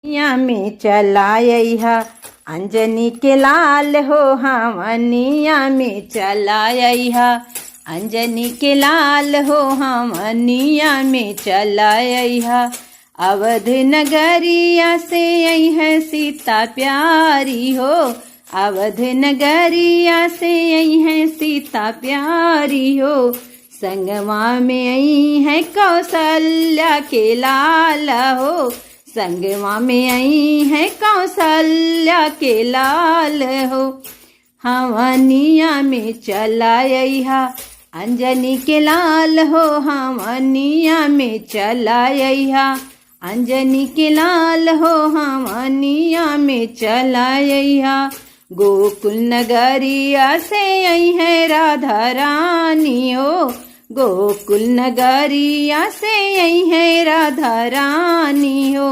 या में चलाया अंजनी के लाल हो हमनिया में चलाया अंजनी के लाल हो हमनिया में चलाया अवध नगरिया से आई है सीता प्यारी हो अवध नगरिया से आई है सीता प्यारी हो संगमा में आई है कौशल्या के लाल हो संगमा में आई है कौशल्या के लाल हो हमनिया में चलाया अंजनी के लाल हो हमनिया में चलाया अंजनी के लाल हो हमनिया में चलाया गोकुल नगरिया से आई है राधा रानी हो गोकुल नगरिया से आई है राधा रानी हो